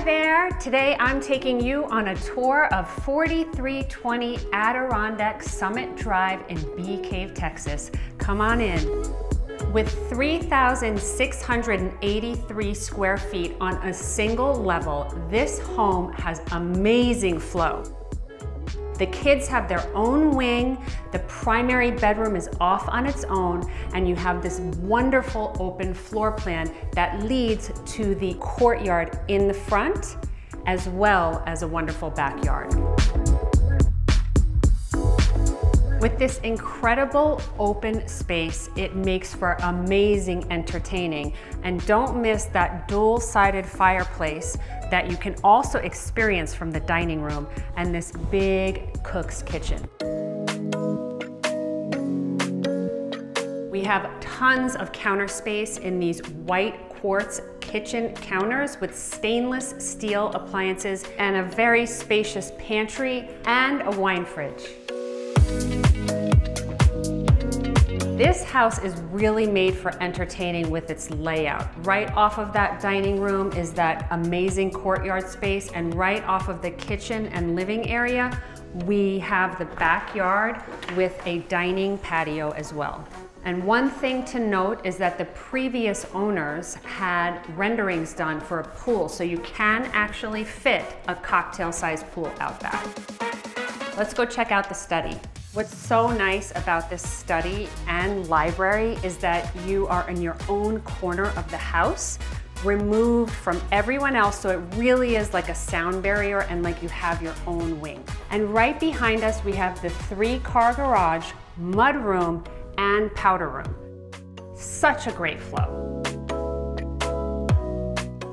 there, today I'm taking you on a tour of 4320 Adirondack Summit Drive in Bee Cave, Texas. Come on in. With 3,683 square feet on a single level, this home has amazing flow. The kids have their own wing, the primary bedroom is off on its own, and you have this wonderful open floor plan that leads to the courtyard in the front, as well as a wonderful backyard. With this incredible open space, it makes for amazing entertaining. And don't miss that dual-sided fireplace that you can also experience from the dining room and this big cook's kitchen. We have tons of counter space in these white quartz kitchen counters with stainless steel appliances and a very spacious pantry and a wine fridge. This house is really made for entertaining with its layout. Right off of that dining room is that amazing courtyard space, and right off of the kitchen and living area, we have the backyard with a dining patio as well. And one thing to note is that the previous owners had renderings done for a pool, so you can actually fit a cocktail-sized pool out back. Let's go check out the study. What's so nice about this study and library is that you are in your own corner of the house, removed from everyone else, so it really is like a sound barrier and like you have your own wing. And right behind us, we have the 3-car garage, mud room, and powder room. Such a great flow.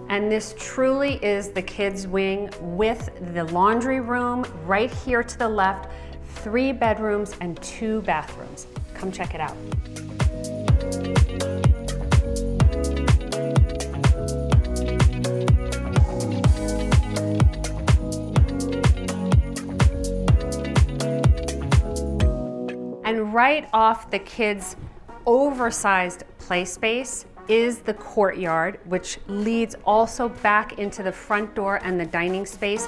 And this truly is the kids' wing with the laundry room right here to the left, 3 bedrooms and 2 bathrooms. Come check it out. And right off the kids' oversized play space is the courtyard, which leads also back into the front door and the dining space.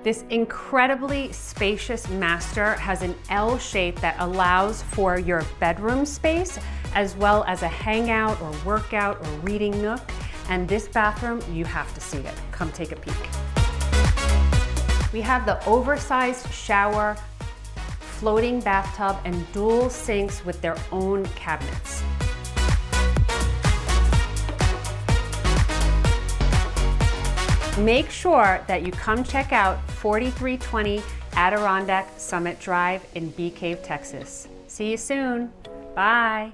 This incredibly spacious master has an L shape that allows for your bedroom space, as well as a hangout or workout or reading nook. And this bathroom, you have to see it. Come take a peek. We have the oversized shower, floating bathtub, and dual sinks with their own cabinets. Make sure that you come check out 4320 Adirondack Summit Drive in Bee Cave, Texas. See you soon. Bye.